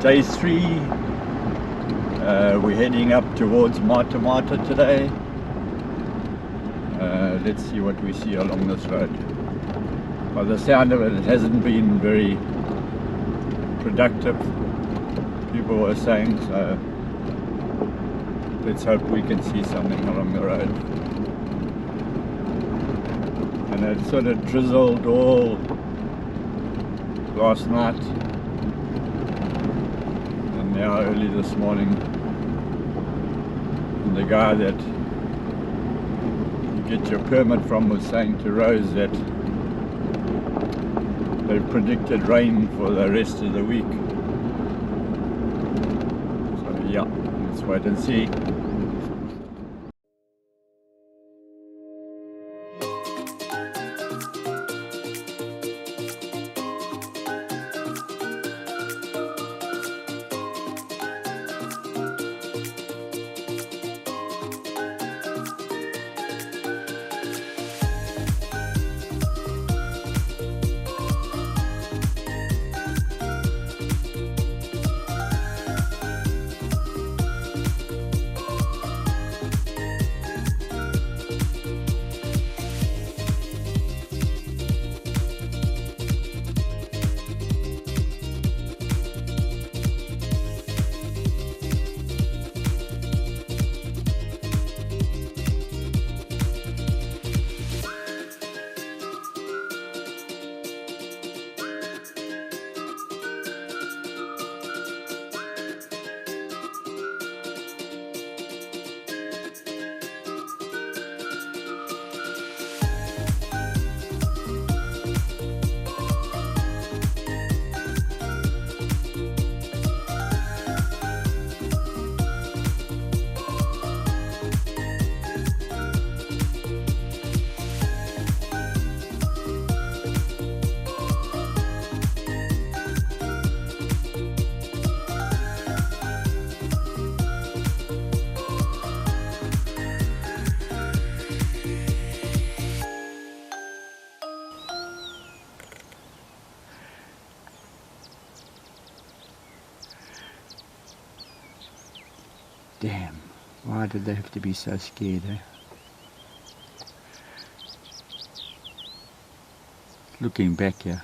Day 3. We're heading up towards Mata Mata today. Let's see what we see along this road. By the sound of it, it hasn't been very productive, people were saying, so let's hope we can see something along the road. And it sort of drizzled all last night and now early this morning. And the guy that you get your permit from was saying to Rose that they predicted rain for the rest of the week. So yeah, let's wait and see. Damn, why did they have to be so scared, eh? Looking back here.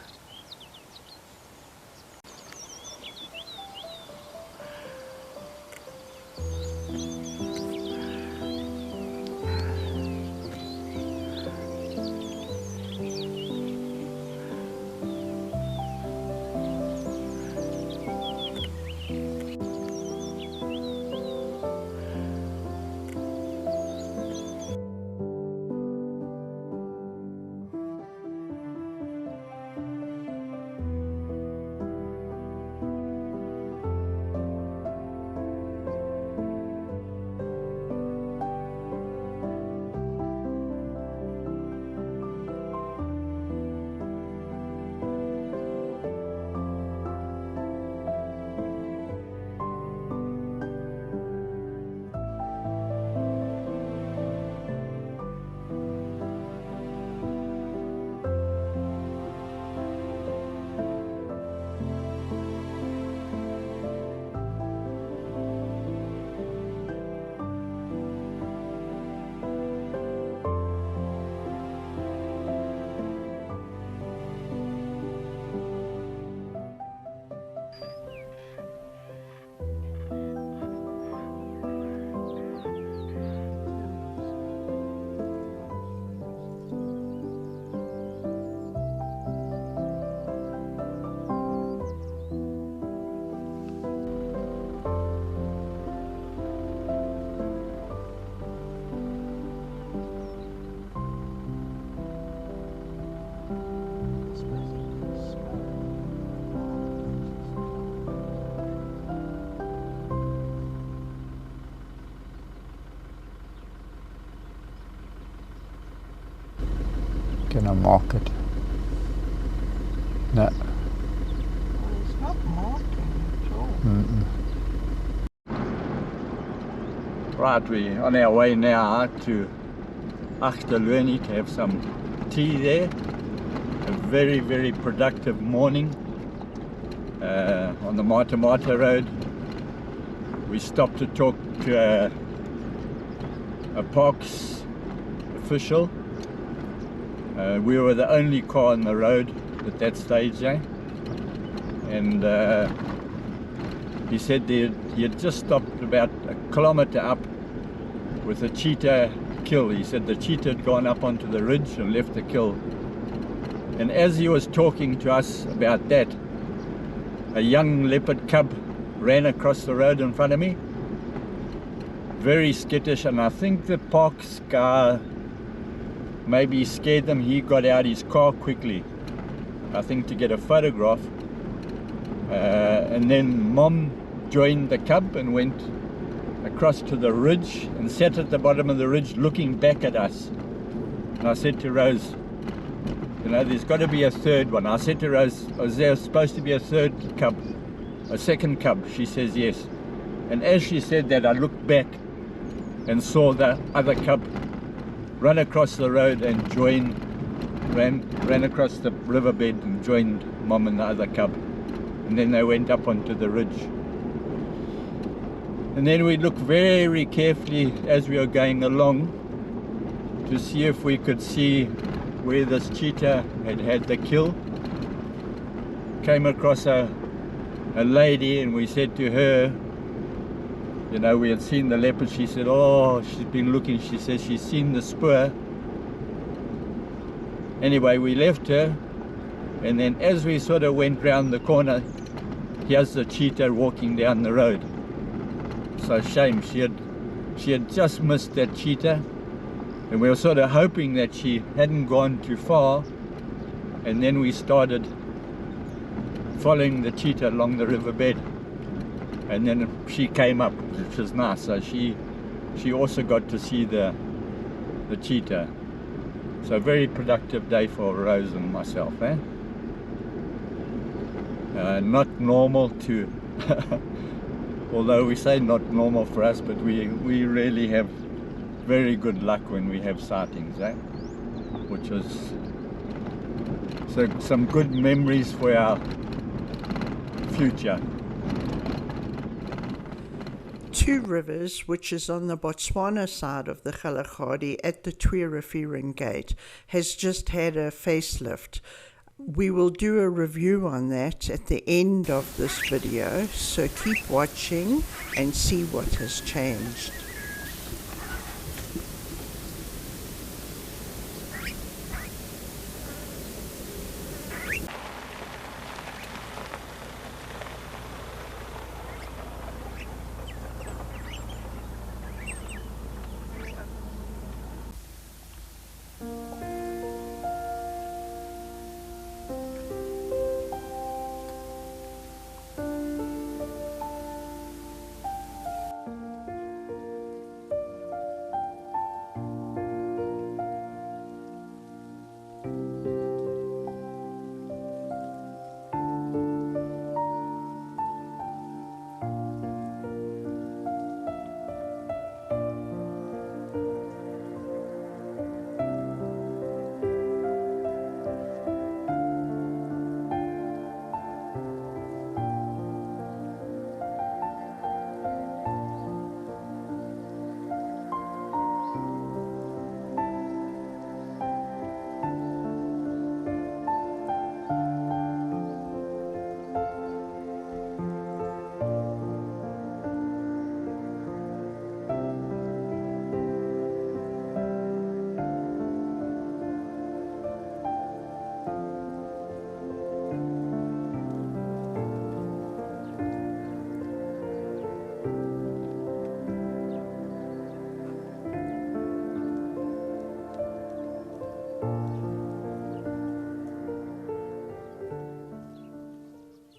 Gonna mark it. No. Well, it's not marking at all. Right, we're on our way now to Kgalagadi to have some tea there. A very, very productive morning. on the Mata Mata Road. We stopped to talk to a parks official. We were the only car on the road at that stage, and he said he had just stopped about a kilometre up with a cheetah kill. He said the cheetah had gone up onto the ridge and left the kill. And as he was talking to us about that, a young leopard cub ran across the road in front of me, very skittish, and I think the parks guy maybe scared them. He got out his car quickly, I think to get a photograph, and then Mom joined the cub and went across to the ridge and sat at the bottom of the ridge looking back at us. And I said to Rose, you know, there's got to be a third one. I said to Rose, is there supposed to be a third cub, a second cub? She says yes. And as she said that, I looked back and saw the other cub run across the road and ran across the riverbed and joined Mom and the other cub. And then they went up onto the ridge. And then we looked very carefully as we were going along to see if we could see where this cheetah had had the kill. Came across a lady, and we said to her, you know, we had seen the leopard. She said, oh, she's been looking. She says she's seen the spoor. Anyway, we left her, and then as we sort of went round the corner, here's the cheetah walking down the road. So shame, she had just missed that cheetah, and we were sort of hoping that she hadn't gone too far. And then we started following the cheetah along the riverbed, and then she came up, which was nice. So she also got to see the cheetah. So a very productive day for Rose and myself, eh? Not normal to although we say not normal for us, but we really have very good luck when we have sightings, eh? Which was so some good memories for our future. Two Rivers, which is on the Botswana side of the Kgalagadi at the Twee Rivieren gate, has just had a facelift. We will do a review on that at the end of this video, so keep watching and see what has changed.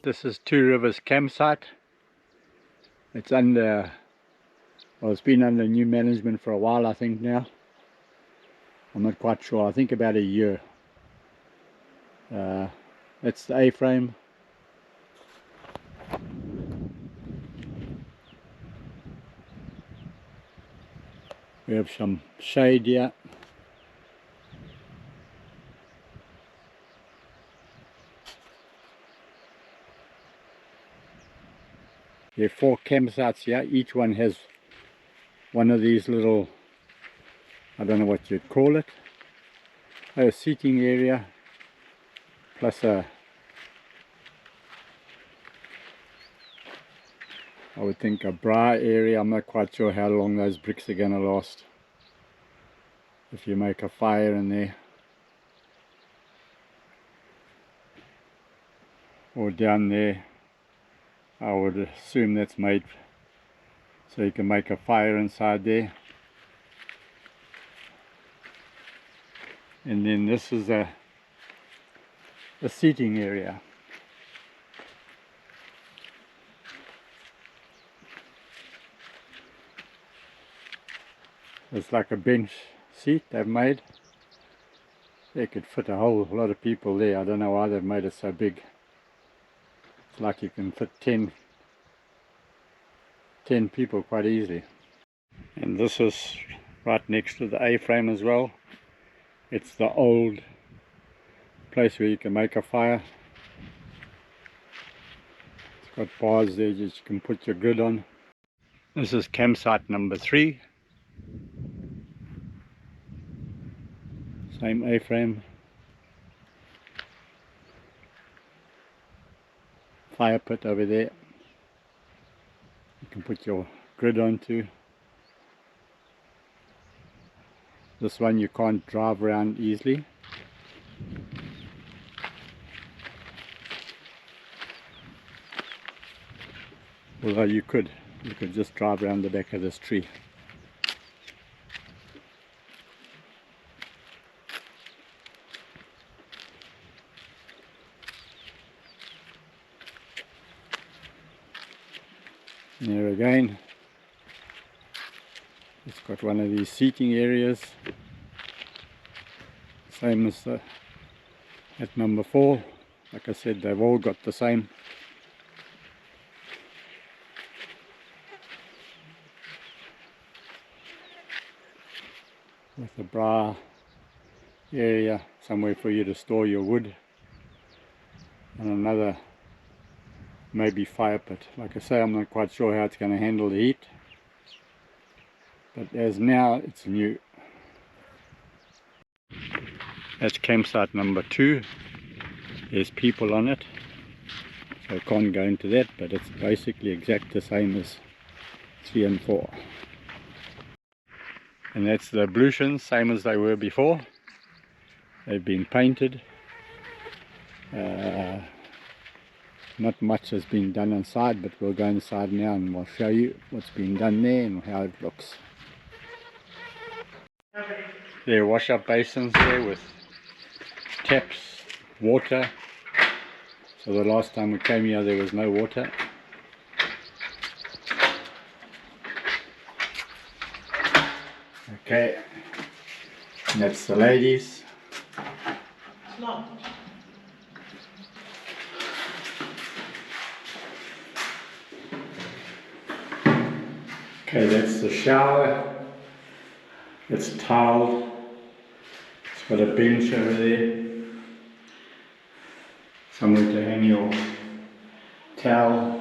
This is Two Rivers campsite. It's under, well, it's been under new management for a while, I think now. I'm not quite sure, I think about a year. That's the A-frame. We have some shade here. There are 4 campsites here. Each one has one of these little, I don't know what you'd call it, a seating area plus a, I would think, a braai area. I'm not quite sure how long those bricks are going to last if you make a fire in there. Or down there, I would assume that's made so you can make a fire inside there. And then this is a seating area. It's like a bench seat they've made. They could fit a whole lot of people there. I don't know why they've made it so big. It's like you can fit 10 people quite easily. And this is right next to the A-frame as well. It's the old place where you can make a fire. It's got bars there that you can put your grid on. This is campsite number 3. Same A-frame. Fire pit over there. You can put your grid onto. This one you can't drive around easily. Although you could just drive around the back of this tree. There again, it's got one of these seating areas, same as at number 4. Like I said, they've all got the same. With a braai area, somewhere for you to store your wood, and another maybe fire pit. Like I say, I'm not quite sure how it's going to handle the heat, but as now it's new. That's campsite number 2. There's people on it, so I can't go into that, but it's basically exact the same as 3 and 4. And that's the ablutions, same as they were before. They've been painted. Not much has been done inside, but we'll go inside now and we'll show you what's been done there and how it looks. There are wash-up basins there with taps, water. So the last time we came here there was no water. Okay, and that's the ladies. Okay, that's the shower. It's tiled. It's got a bench over there, somewhere to hang your towel.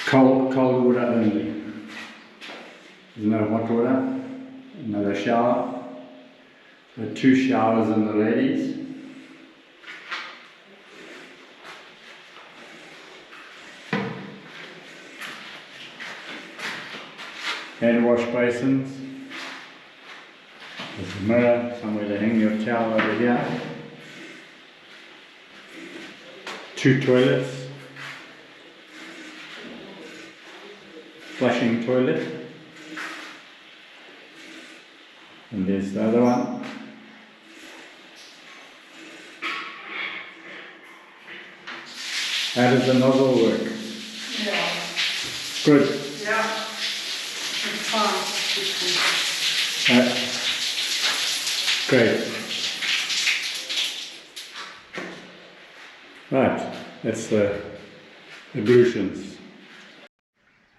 Cold water only. There's no hot water. Another shower. So 2 showers in the ladies. Hand wash basins. There's a mirror, somewhere to hang your towel over here. 2 toilets. Flushing toilet. And there's the other one. How does the nozzle work? Yeah. Good. Yeah. It's fine. Great. Right, that's the ablutions.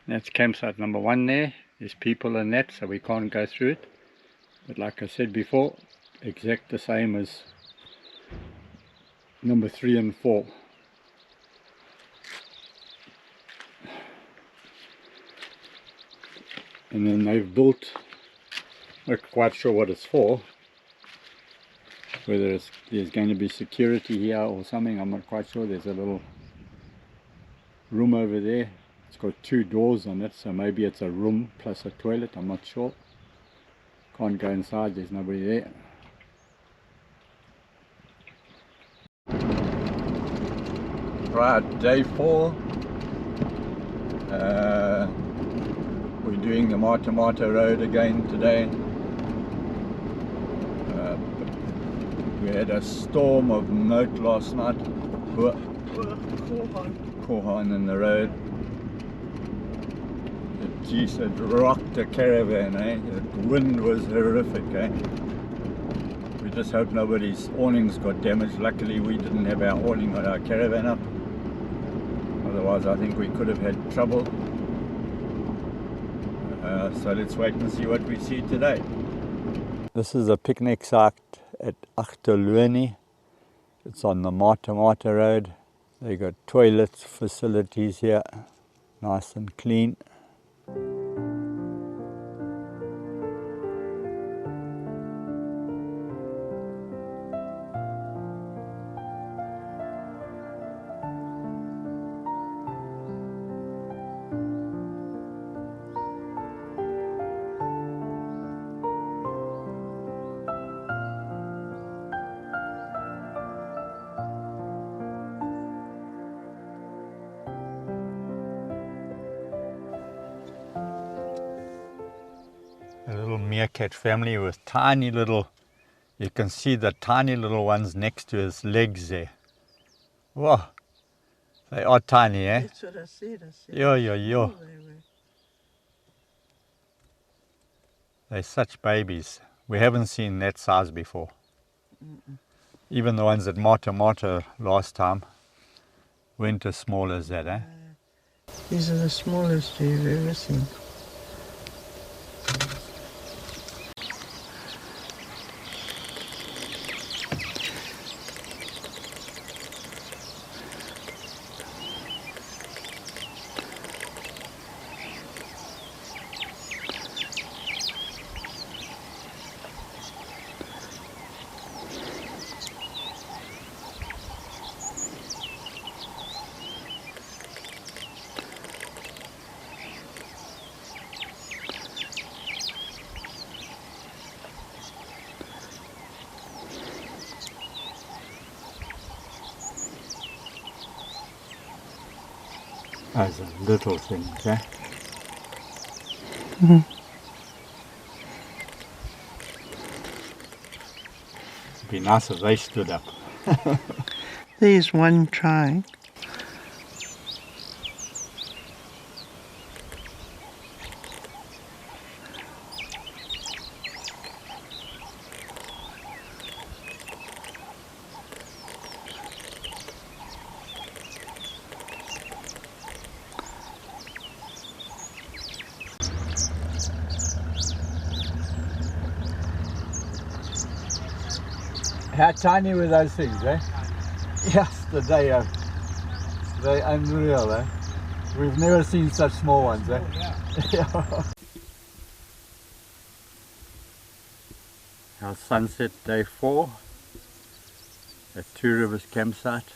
That's campsite number 1 there. There's people in that, so we can't go through it. But like I said before, exact the same as number 3 and 4. And then they've built, not quite sure what it's for, whether there's going to be security here or something, I'm not quite sure. There's a little room over there. It's got 2 doors on it, so maybe it's a room plus a toilet, I'm not sure. Can't go inside, there's nobody there. Right, day 4. We're doing the Mata Road again today. We had a storm of note last night. Korhan in the road. Geez, it rocked the caravan, eh? The wind was horrific, eh? We just hope nobody's awnings got damaged. Luckily we didn't have our awning on our caravan up. Otherwise I think we could have had trouble. So let's wait and see what we see today. This is a picnic site at Achterloonie. It's on the Mata Road. They got toilet facilities here, nice and clean. A little meerkat family with tiny little, you can see the tiny little ones next to his legs there. Whoa, they are tiny, eh? That's what I said. Yo. They're such babies. We haven't seen that size before. Even the ones at Mata last time weren't as small as that, eh? These are the smallest you've ever seen. Those are little things, eh? It'd be nice if they stood up. There's one trying. How tiny were those things, eh? Yesterday, they're unreal, eh? We've never seen such small ones, eh? Yeah. Our sunset day 4 at Twee Rivers campsite.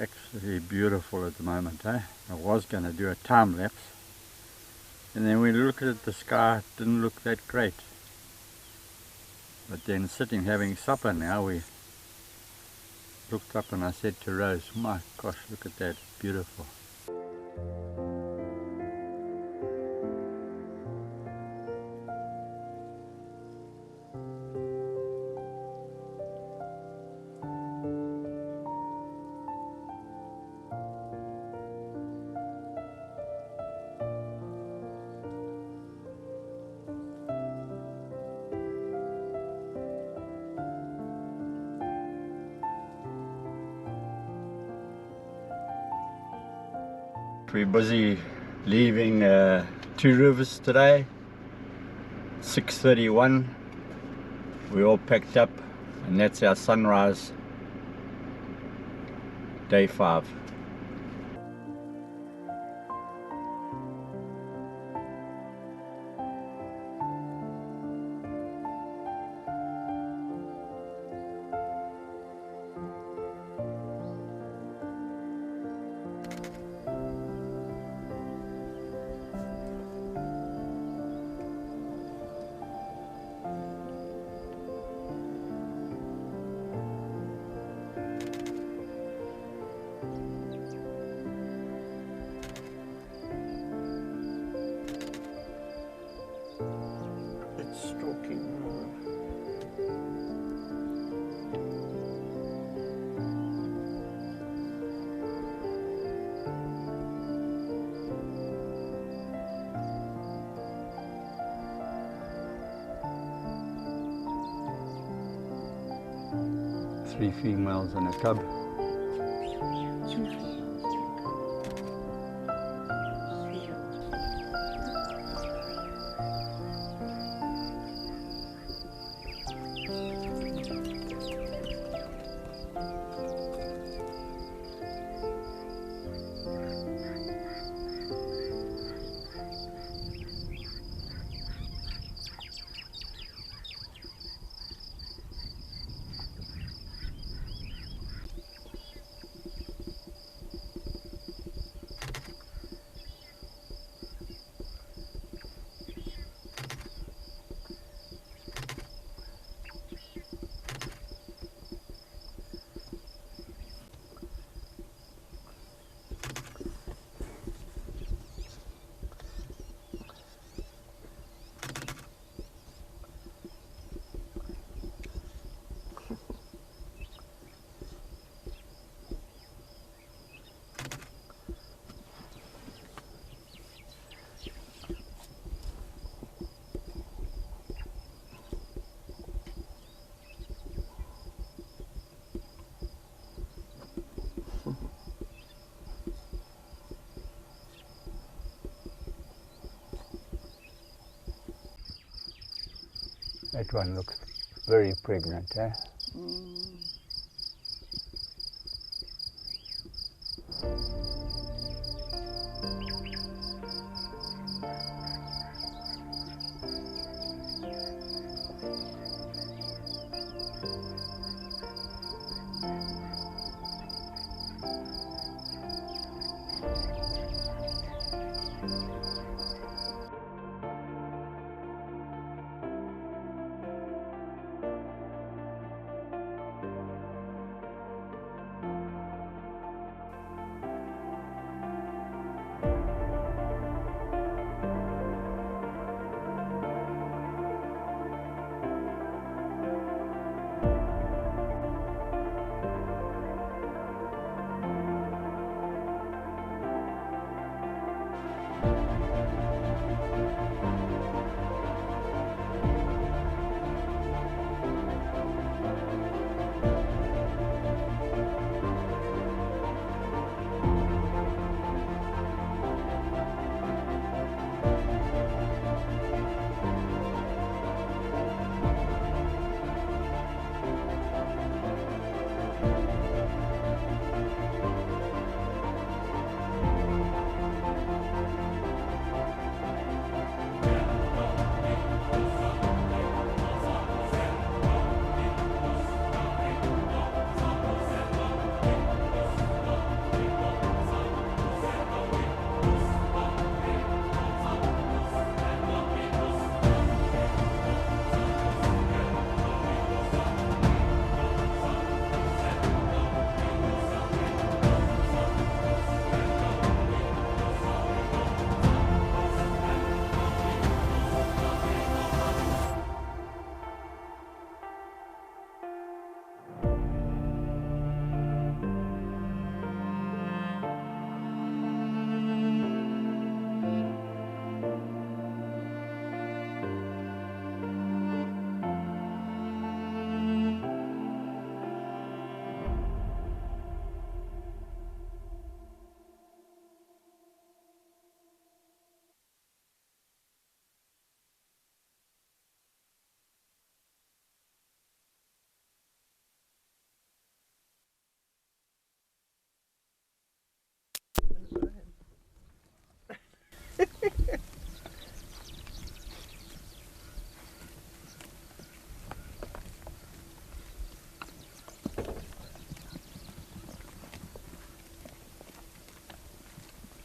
Actually beautiful at the moment, eh? I was going to do a time lapse, and then we looked at the sky, it didn't look that great. But then sitting having supper now, we looked up and I said to Rose, my gosh, look at that, it's beautiful. We're busy leaving Twee Rivers today, 6:31. We're all packed up and that's our sunrise, day 5. 3 females and a cub. That one looks very pregnant, eh?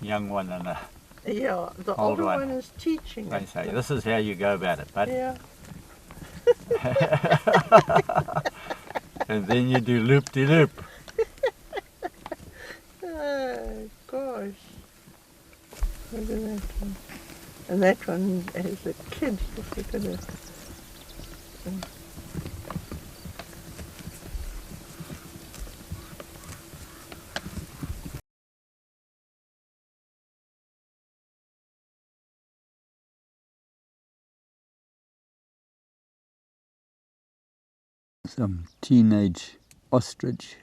Young one and a Yeah, the old older one. one is teaching They it. say, this is how you go about it, bud. Yeah. And then you do loop-de-loop. Oh, gosh. Look at that one. And that one has a kid. Just look at it. Some teenage ostrich.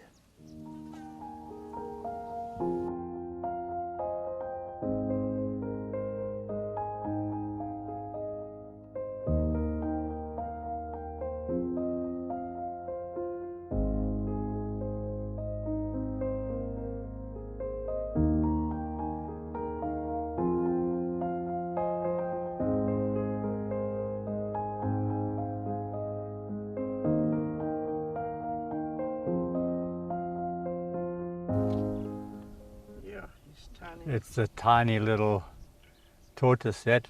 Yeah, he's tiny. It's a tiny little tortoise that,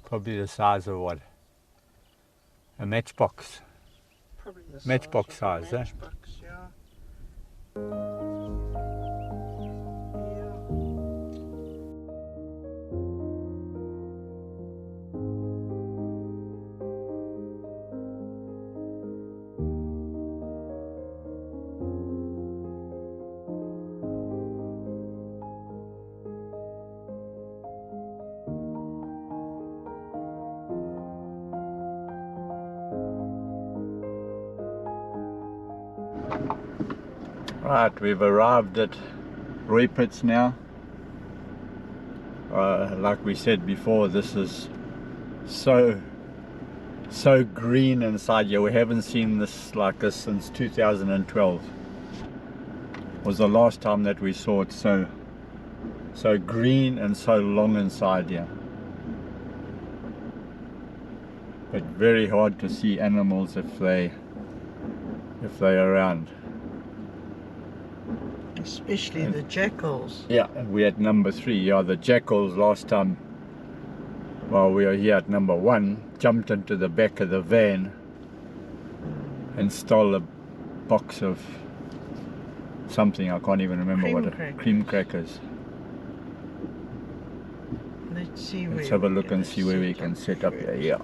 probably the size of what? A matchbox. Probably the matchbox size of a size, eh? matchbox, yeah. Right, we've arrived at Rooiputs now. Like we said before, this is so green inside here. We haven't seen this like this since 2012. Was the last time that we saw it so green and so long inside here. But very hard to see animals if they're around. Especially the jackals. Yeah, we at number 3. Yeah, the jackals last time while we were here at number 1 jumped into the back of the van and stole a box of something. I can't even remember what it. Cream crackers. Let's see. Let's have a look and see where we can set up here. Yeah.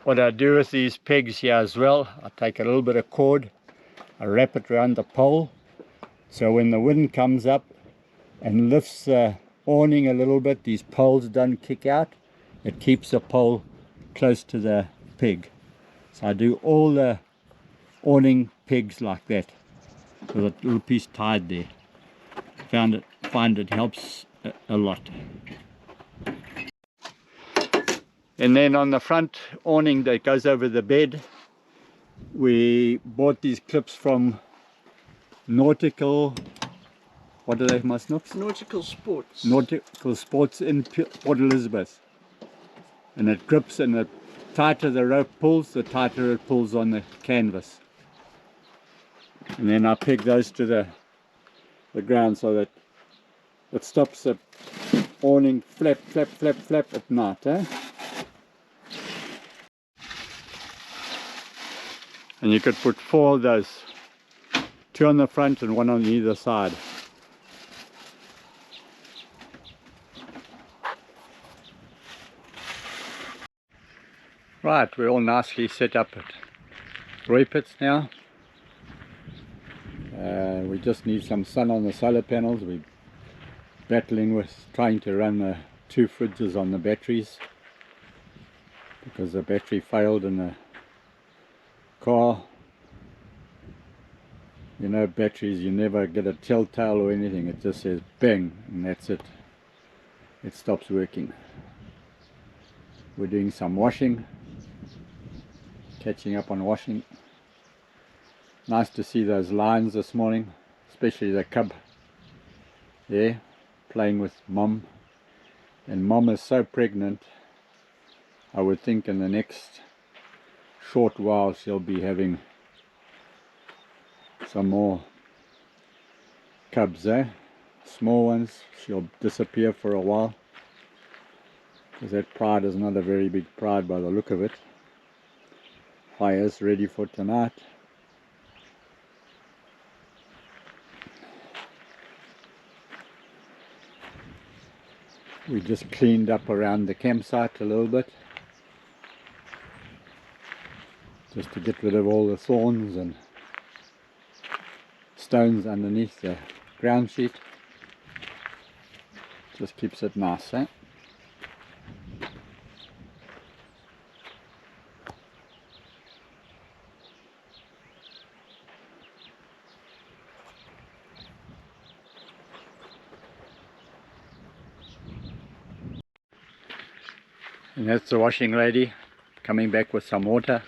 What I do with these pegs here as well, I take a little bit of cord, I wrap it around the pole, so when the wind comes up and lifts the awning a little bit, these poles don't kick out. It keeps the pole close to the peg. So I do all the awning pegs like that, with a little piece tied there. Find it helps a lot. And then on the front awning that goes over the bed, we bought these clips from Nautical, what are they, my snooks? Nautical Sports. Nautical Sports in Port Elizabeth. And it grips, and the tighter the rope pulls, the tighter it pulls on the canvas. And then I peg those to the ground so that it stops the awning flap at night. And you could put 4 of those, 2 on the front and 1 on either side. Right, we're all nicely set up at Rooiputs now. We just need some sun on the solar panels. We're battling with trying to run the 2 fridges on the batteries because the battery failed in the car. You know, batteries, you never get a telltale or anything. It just says bang and that's it. It stops working. We're doing some washing, catching up on washing. Nice to see those lions this morning, especially the cub there playing with mom. And mom is so pregnant, I would think in the next short while she'll be having some more cubs, small ones. She'll disappear for a while because that pride is not a very big pride by the look of it. Fire's ready for tonight. We just cleaned up around the campsite a little bit, just to get rid of all the thorns and stones underneath the ground sheet. Just keeps it nice, And that's the washing lady coming back with some water.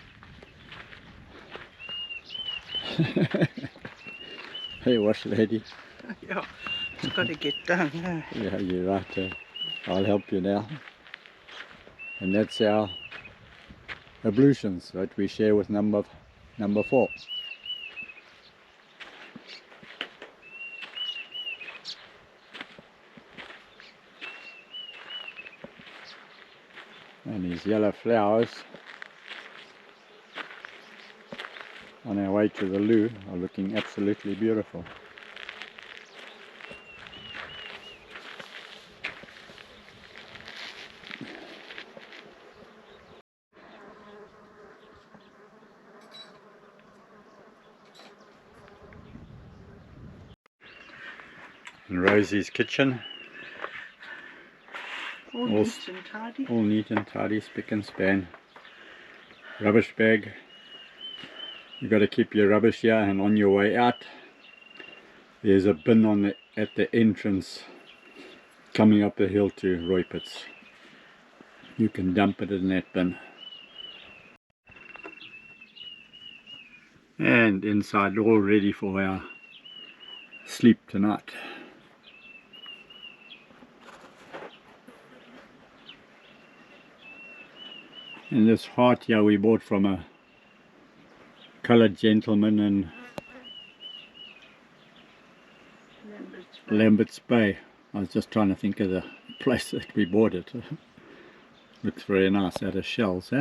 Hey, wash lady. Yeah, it's got to get done. Yeah, you're right. I'll help you now. And that's our ablutions that we share with number 4. And these yellow flowers on our way to the loo are looking absolutely beautiful. And Rosie's kitchen. All neat and tidy. All neat and tidy, spick and span. Rubbish bag. You've got to keep your rubbish here, and on your way out there's a bin at the entrance coming up the hill to Rooiputs. You can dump it in that bin. And inside, all ready for our sleep tonight. And this heart here we bought from a coloured gentleman in Lambert's Bay. I was just trying to think of the place that we bought it. Looks very nice out of shells,